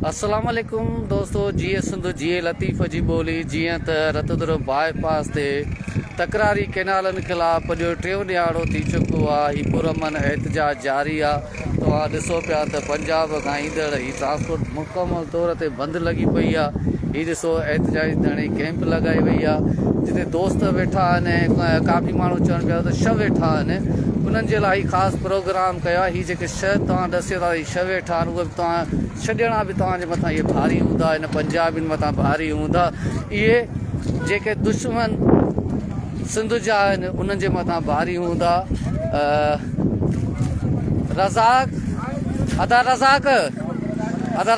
अस्सलाम वालेकुम दोस्तों, जिए सिंधु जिए लतीफ़ जी ॿोली। जीअं त रतदुर बाईपास ते तकरारी कैनालनि ख़िलाफ़ जो टियों ॾियारो थी चुको आहे। हीउ पुरअमन एहतजाज जारी आहे। तव्हां ॾिसो पिया त पंजाब खां ईंदड़ हीउ ट्रांसपोर्ट मुकमल तौर ते बंदि लॻी पई आहे। हीउ ॾिसो एहतजाजी धरणे कैंप लॻाई वई आहे, जिते दोस्त वेठा आहिनि ऐं काफ़ी माण्हू चवनि पिया त छह वेठा आहिनि। उन्हनि जे लाइ ख़ासि प्रोग्राम कयो आहे। हीअ जेके शइ तव्हां ॾसियो था, हीअ छह वेठा आहिनि, उहे बि तव्हां छॾणा बि तव्हांजे मथां इहे भारी हूंदा, हिन पंजाबियुनि मथां भारी हूंदा। इहे जेके दुश्मन सिंध जा आहिनि उन्हनि जे मथां भारी हूंदा। रज़ाक अदा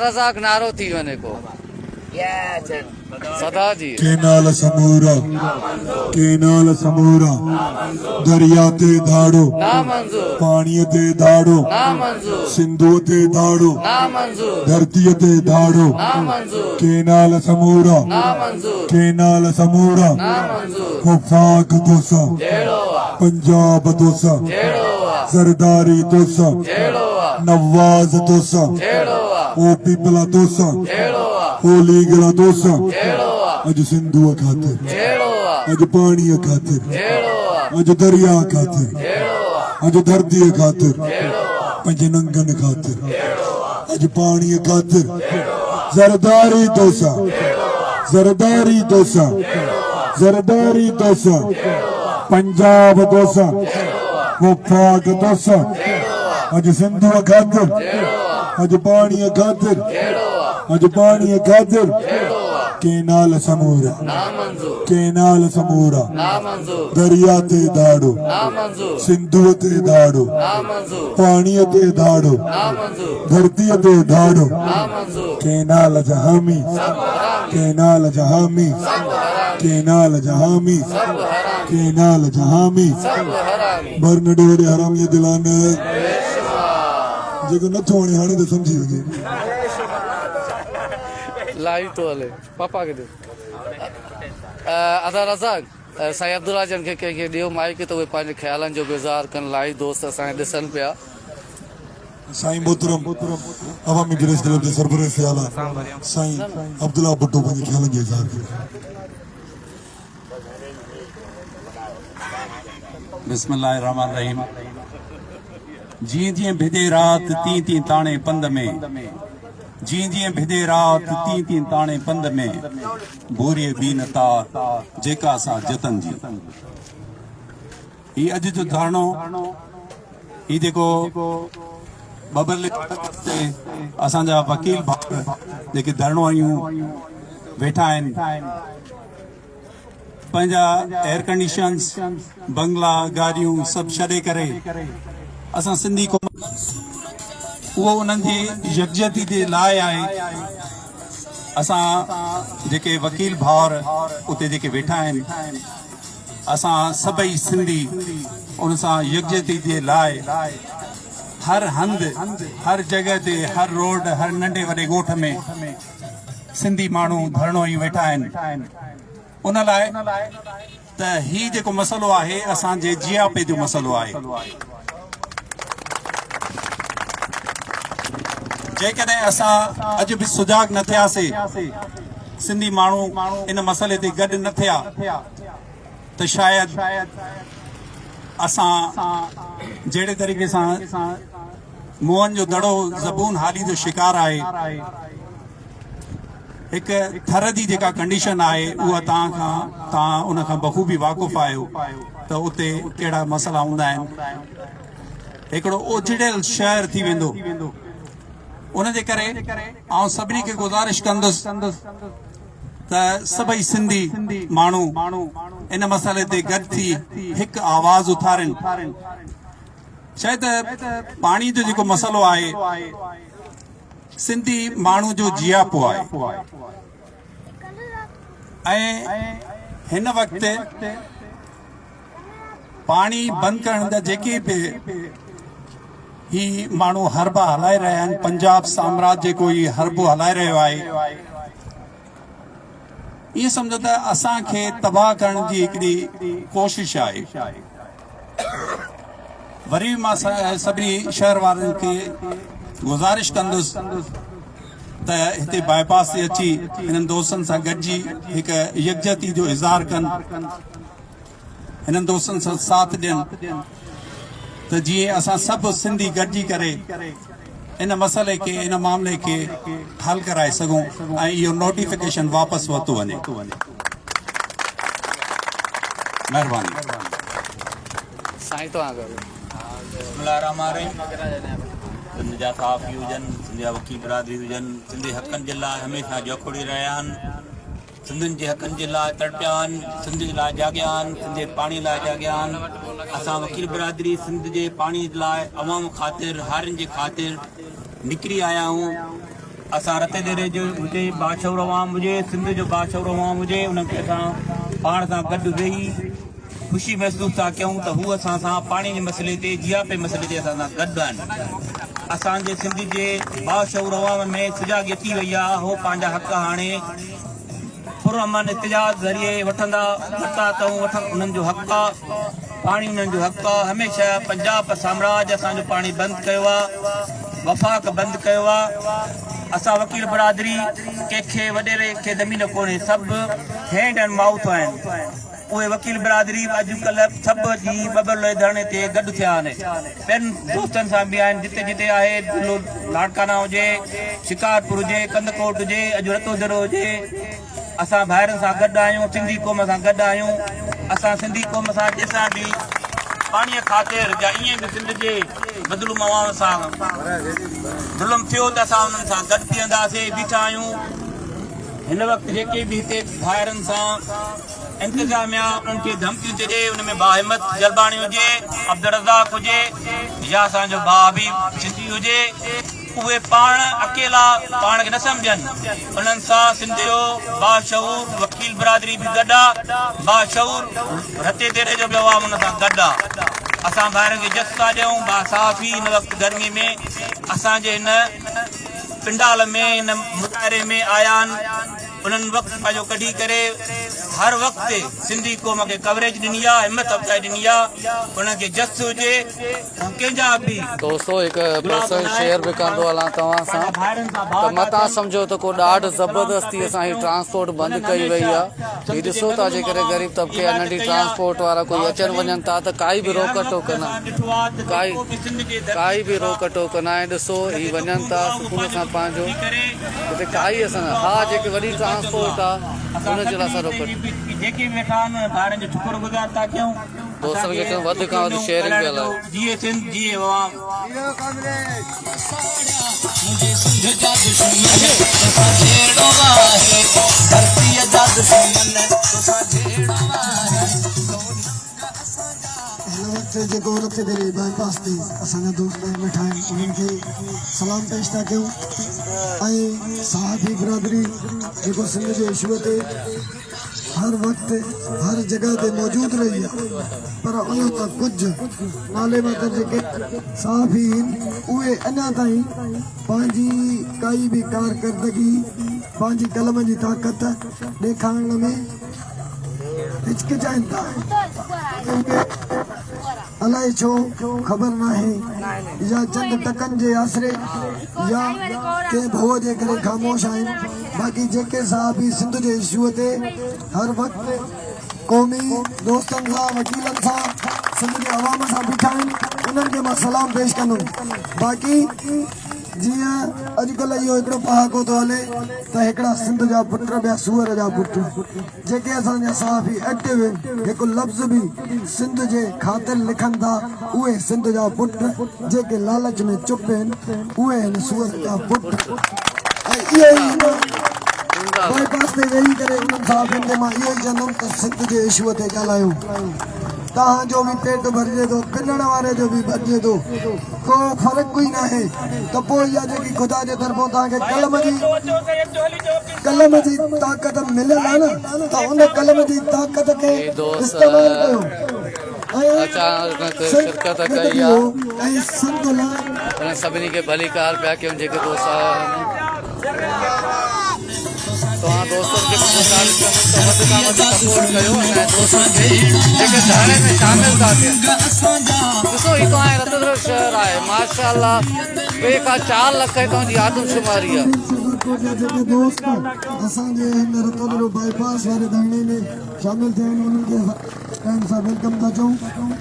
रज़ाक नारो थी वञे को सदा जी। केनाल समूरा दरिया ते धाड़ो पानी ते धाड़ो सिंधु ते धाड़ो धरती ते धाड़ो केनाल समूरा वफाक तोसा पंजाब तोसा सरदारी तोसा नवाज तोसा ओ पीपला तोसा होली गला तोसा अज सिंधु खातिर अज पानी खातिर अज दरिया खातिर अज धरती खातिर पंज नंगन खातिर अज पानी खातिर जरदारी तोसा पंजाब तोसा वफाक तोसा अज सिंधु खातिर अज पानी खातिर केनाल समूरा दरिया ते धाड़ो सिंधु ते धाड़ो पानी ते धाड़ो धरती ते धाड़ो केनाल जहामी बरनडे वडे हराम ये दिलाने जेको नथो वणे हाणे त समझी वञे लाइव तो हले पापा के दे अदा रज़ाक साईं अब्दुल्ला जन खे कंहिंखे ॾियो माइक त उहे पंहिंजे ख़्यालनि जो गुज़ार कनि। लाइव दोस्त असांखे ॾिसनि पिया। साईं मोहतरम अवामी गिरज क्लब जे सरबराह ख़्याला साईं अब्दुल्ला भुट्टो पंहिंजे ख़्यालनि जो इज़हार कयो। बिस्मिल्लाहिर्रहमानिर्रहीम। जीअं जीअं भिदे रात तीं तीं ताणे पंध में जीअं भिदे रात तीं तीं ताणे पंध में भोरे बी नता जेका सा जतन जी। ही अज जो धारणो ही जेको बबल असांजा वकील जेके धरणो आहियूं वेठा आहिनि, पंहिंजा एयर कंडीशन्स बंगला गाड़ियूं सभु छॾे करे असां सिंधी को उहो उन्हनि जी यकजहती जे लाइ आहे। असां जेके वकील भाउर उते जेके वेठा आहिनि, असां सभई सिंधी उन सां यकजहती जे लाइ हर हंधि हर जॻह ते हर रोड हर नंढे वॾे ॻोठ में सिंधी माण्हू धरणो ई वेठा आहिनि। उन लाइ त ही जेको मसइलो आहे असांजे जियापे जो मसइलो आहे। जेकॾहिं असां अॼु बि सुजाग न थियासीं, सिंधी माण्हू इन मसइले ते गॾु न थिया, त शायदि असां जहिड़े तरीक़े सां मुंहनि जो दड़ो ज़बून हाली जो शिकार आहे, हिकु थर जी जेका कंडीशन आहे उहा तव्हां उन खां बख़ूबी वाक़ुफ़ आहियो त उते कहिड़ा मसइला हूंदा आहिनि। हिकिड़ो ओझड़ियल शहर थी वेंदो। उन जे करे आउं सभिनी खे गुज़ारिश कंदुसि त सभई सिंधी माण्हू इन मसइले ते गॾु थी हिकु आवाज़ उथारनि। छाहे त पाणी जो जेको मसइलो आहे सिंधी माण्हू जो जियापो आहे ऐं हिन वक़्तु पाणी बंदि करण जा जेके बि ही माण्हू हरबा हलाए रहिया आहिनि, पंजाब साम्राज्य को ही हरबो हलाए रहियो आहे, ये समझो त असांखे तबाह करण जी हिकिड़ी कोशिश आहे। वरी मां सभिनी शहर वारनि खे गुज़ारिश कंदुसि त हिते बाईपास ते अची हिननि दोस्तनि सां गॾिजी हिकु यकजहती जो इज़हार कनि, हिननि दोस्तनि सां साथ ॾियनि त जीअं असां सभु सिंधी गॾिजी करे इन मसइले खे, इन मामले खे हल कराए सघूं ऐं इहो नोटिफिकेशन वापसि वरितो वञे। महिरबानी। साईं तो आगे सिंध जा सहाफ़ी हुजनि, सिंध जा वकील बिरादरी हुजनि, सिंधी हक़नि जे लाइ हमेशह जोखोड़ी रहिया आहिनि, सिंधियुनि जे हक़नि जे लाइ तड़पिया आहिनि, सिंध जे लाइ जाॻिया आहिनि, सिंध जे पाणी लाइ जाॻिया आहिनि। असां वकील बिरादरी सिंध जे पाणी लाइ अवाम ख़ातिर, हारियुनि जे ख़ातिर निकिरी आया आहियूं। असां रते देरे जो हुजे, बाशऊर अवाम हुजे, सिंध जो बाशऊर अवाम हुजे, उन्हनि खे असां पाण सां गॾु वेही ख़ुशी महसूस था कयूं त हू असां सां पाणी जे मसइले ते, जियापे मसइले ते असां सां गॾु आहिनि। असांजे सिंधी जे बाशऊर अवाम में सुजाॻ अची वई आहे, हो पंहिंजा हक़ हाणे पुरअमन इतिजाज ज़रिए वठंदा अथऊं। उन्हनि जो हक़ आहे, पाणी उन्हनि जो हक़ आहे। हमेशह पंजाब साम्राज्य असांजो पाणी बंदि कयो आहे, वफ़ाक़ बंदि कयो आहे। असां वकील बिरादरी कंहिंखे वॾेरे खे ज़मीन कोन्हे, सभु हैंड एंड माउथ आहिनि। उहे वकील बिरादरी अॼुकल्ह सभु जी ॿ धरणे ते गॾु थिया आहिनि। ॿियनि दोस्तनि सां बि आहिनि, जिते जिते आहे, लाड़काना हुजे, शिकारपुर हुजे, कंदकोट हुजे, अॼु रतोदरो हुजे। असां भाइरनि सां गॾु आहियूं, सिंधी क़ौम सां गॾु आहियूं। असां सिंधी क़ौम सां जंहिंसां बि पाणीअ ख़ातिर या ईअं बि सिंध जे मज़लूम अवाम सां ज़ुल्म थियो त असां उन्हनि सां गॾु बीहंदासीं, बीठा आहियूं। हिन वक़्तु जेके बि हिते भाइरनि सां इंतिज़ामिया उन्हनि खे धमकियूं थी ॾे, उन में बाहिमत जलबाणी हुजे, अब्दुल रज़ाक हुजे, या असांजो भाउ हबीब सिंधी हुजे, उहे पाण अकेला पाण खे न सम्झनि। उन्हनि सां सिंध जो बाशऊर वकील बिरादरी बि गॾु आहे, बाशऊर रते तेरे जो बि अवाम उन सां गॾु आहे। असां ॿाहिरि खे जस था ॾियूं। बासाफ़ी हिन वक़्तु गर्मी में असांजे हिन पिंडाल में, हिन मुशाइरे में आया आहिनि। उन्हनि वक़्तु पंहिंजो कढी करे हर वक़्तु सिंधी क़ौम खे कवरेज ॾिनी आहे, हिमत अफ़जाई ॾिनी आहे। उन्हनि खे जस हुजे कंहिंजा बि। दोस्तों हिकु पर्सन शेयर बि कंदो हलां तव्हां सां त मतां सम्झो त को ॾाढ ज़बरदस्ती असांजी ट्रांसपोर्ट बंदि कई वई आहे। हीउ ॾिसो था, जेकॾहिं ग़रीब तबिके या नंढी ट्रांसपोर्ट वारा कोई अचनि वञनि था त काई बि रोक टोक न, काई बि रोक टोक न आहे। ॾिसो हीउ वञनि था सुकून सां पंहिंजो, हिते काई असां हा जेके वॾी ट्रांसपोर्ट आहे उनजे लाइ असां रोक जेके वेठा आहिनि ॿारनि जो शुक्रगुज़ार था कयूं। दोस्तनि खे वधि खां वधि शेयरिंग बि हलायो। जीअं सिंध जीअं अवाम। जेको रते तेरे बाईपास ते असांजा दोस्त वेठा आहिनि, उन्हनि खे सलाम पेश था कयूं। ऐं सहाफ़ी बिरादरी जेको सिंध जे इशूअ ते हर वक़्तु हर जॻह ते मौजूदु रही आहे, पर उन तां कुझु नाले वक़्तु जेके सहाफ़ी आहिनि उहे अञा ताईं पंहिंजी काई बि कारकर्दगी, पंहिंजी कलम जी ताक़त ॾेखारण में हिचकिचाइनि था। अलाए छो ख़बर नाहे, या चंद टकनि जे आसरे या कंहिं भउ जे करे ख़ामोश आहिनि। बाक़ी जेके सहाफ़ी सिंध जे इशूअ ते हर वक़्तु क़ौमी दोस्तनि सां, वकीलनि सां, सिंध जे अवाम सां बीठा आहिनि, उन्हनि खे मां सलाम पेश कंदुमि। बाक़ी जीअं अॼुकल्ह इहो हिकिड़ो पहाको थो हले त हिकिड़ा सिंध जा पुट ॿिया सूअर जा पुट, जेके असांजा सहाफ़ी एक्टिव आहिनि, हिकु लफ़्ज़ बि सिंध जे ख़ातिर लिखनि था, उहे सिंध जा पुट। जेके लालच में चुप आहिनि उहे आहिनि सूअर जा पुट। ऐं इहो ई बाईपास ते वेही करे उन्हनि सहाफ़ियुनि खे मां इहो ई चवंदुमि त सिंध जे इशूअ ते ॻाल्हायूं। तव्हांजो बि पेट भरिजे थो, पिनण वारे जो बि भरिजे थो, को फ़र्क़ु ई न आहे। त पोइ इहा जेकी ख़ुदा जे तरफ़ां तव्हांखे कलम जी ताक़त मिलियल आहे न, त उन कलम जी ताक़त खे इस्तेमालु कयो। शिरकत कई आहे ऐं संत सभिनी खे भली कार पिया कयूं। जेके दोस्त तव्हां दोस्तनि खे गुज़ारिश कंदुमि त वधि खां वधि सपोर्ट कयो ऐं दोस्तनि खे जेके धरणे में शामिल था थियनि। ॾिसो हितां आहे रतद्रव शहर आहे माशाअल्लाह 2 खां 4 लख हितां जी आदमशुमारी आहे। जेके दोस्त असांजे हिन रतद्रव बाईपास वारे धरणे में शामिल थिया आहिनि उन्हनि खे टाइम सां वेलकम था चऊं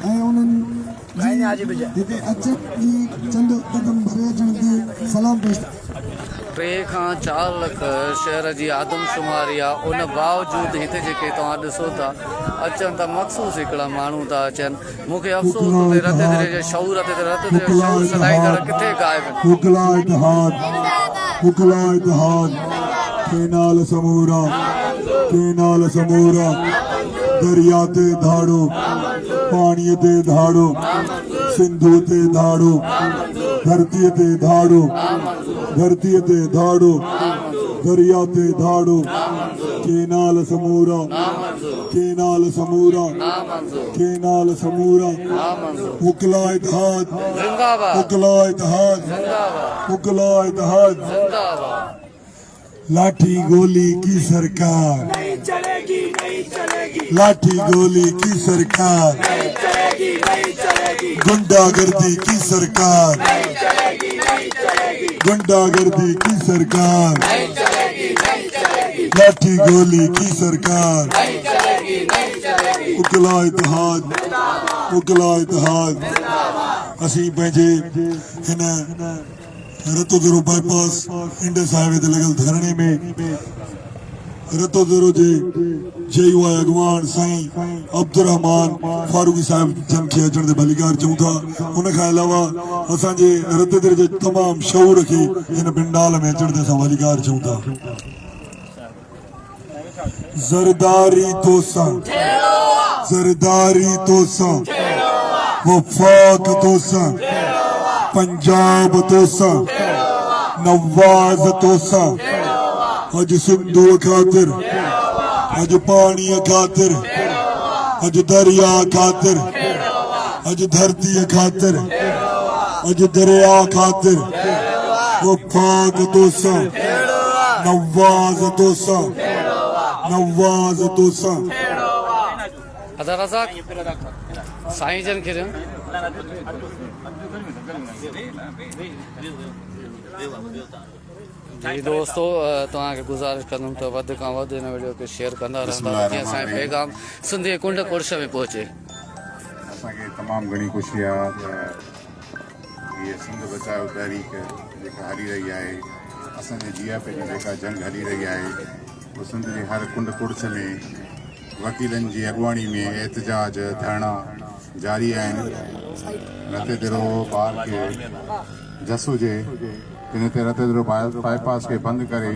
ऐं उन्हनि हिते अचण जी चंद कदम भरे अचण ते सलाम पेश 3 खां 4 लख शहर जी आदमशुमारी आहे। उन बावजूदि हिते जेके तव्हां ॾिसो था अचनि था मख़सूस हिकिड़ा माण्हू था अचनि। मूंखे अफ़सोस थो थिए रतद्रव जे शऊर ते रतद्रव जो शऊर सदाईंदड़ किथे गायब आहिनि। उकला इतिहाद केनाल समूरा दरिया ते धाड़ो पानी ते धाड़ो सिंधु ते धाड़ो धरती ते धाड़ो दरिया ते धाड़ो केनाल समूरा उकला इतिहाद जिंदाबाद। लाठी गोली की सरकार नहीं चलेगी लाठी गोली की सरकार नहीं चलेगी गुंडागर्दी की सरकार गुंडागर्दी की सरकार लाठी गोली की सरकार उकला इतिहाद असीं पंहिंजे हिन रतोदरो बाईपास इंडस हाईवे ते लॻल धरणे में रतोदरो जे जयू आहे अॻवान साईं अब्दुरहमान फारूकी साहिब जन खे अचण ते भलीकार चऊं था। उन खां अलावा असांजे रतोदरे जे तमामु शऊर खे हिन पिंडाल में अचण ते असां भलीकार चऊं था। ज़रदारी तोसां वफाक तोसां पंजाब तोसां नवाज़ तोसां अज सिंधु खातिर अज पानी खातिर अज दरिया खातिर अज धरती खातिर अज दरिया खातिर वफाक तोसां नवाज़ तोसां अदा रज़ाक साईं जन खे जी दोस्तों तव्हांखे गुज़ारिश कंदुमि त वधि खां वधि हिन वीडियो खे शेयर कंदा रहंदा जीअं असांजो पैगाम सिंधी कुंड कुर्श में पहुचे। असांखे तमामु घणी ख़ुशी आहे त हीअ सिंध बचाओ तहरीक जेका हली रही आहे असांजे GIP जी जेका जंग हली रही आहे उहो सिंध जे हर कुंड कुर्श में वकीलनि जी अॻुवाणी में एहतजाज धरना जारी आहिनि। रतोदरो ॿार खे जस हुजे इन ते रतोदरो बाईपास खे बंदि करे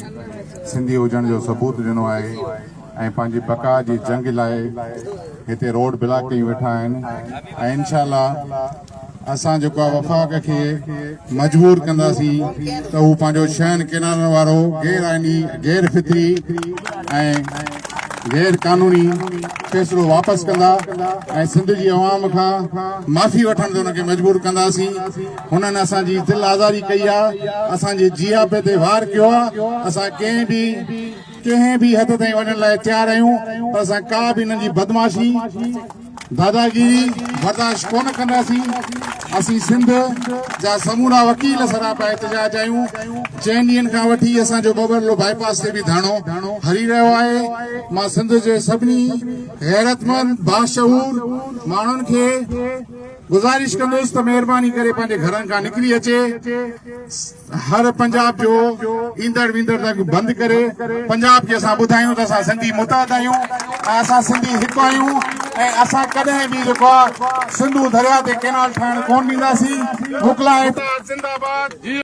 सिंधी हुजण जो सबूत ॾिनो आहे ऐं पंहिंजी बका जी जंग लाइ हिते रोड ब्लॉक कयूं वेठा आहिनि ऐं इंशाअल्लाह असां जेको आहे वफ़ाक़ खे मजबूर कंदासीं त हू पंहिंजो शहन किनारनि वारो गैर आइनी गैर फितरी ऐं गैर कानूनी फ़ैसिलो वापसि कंदा ऐं सिंध जी अवाम खां माफ़ी वठण ते हुनखे मजबूर कंदासीं। हुननि असांजी दिलि आज़ारी कई आहे असांजे GIP ते वार कयो आहे। असां कंहिं बि हद ताईं वञण लाइ तयारु आहियूं पर असां का बि हिननि जी बदमाशी दादागिरी बर्दाश्त कोन कंदासीं। असीं सिंध जा समूरा वकील सरापा एहतजाज आहियूं। 4 ॾींहंनि खां वठी असांजो बबरलो बाईपास ते बि धरनो हली रहियो आहे। मां सिंध जे सभिनी गैरतमंद बाशऊर माण्हुनि खे गुज़ारिश कंदुसि त महिरबानी करे पंहिंजे घरनि खां निकिरी अचे। हर पंजाब जो ईंदड़ वेंदड़ तक बंदि करे पंजाब खे असां ॿुधायूं त असां सिंधी मुतहद आहियूं ऐं असां सिंधी हिकु आहियूं ऐं असां कॾहिं बि जेको आहे सिंधु दरिया ते केनाल ठाहिण कोन ॾींदासीं। मुकला जिंदाबाद।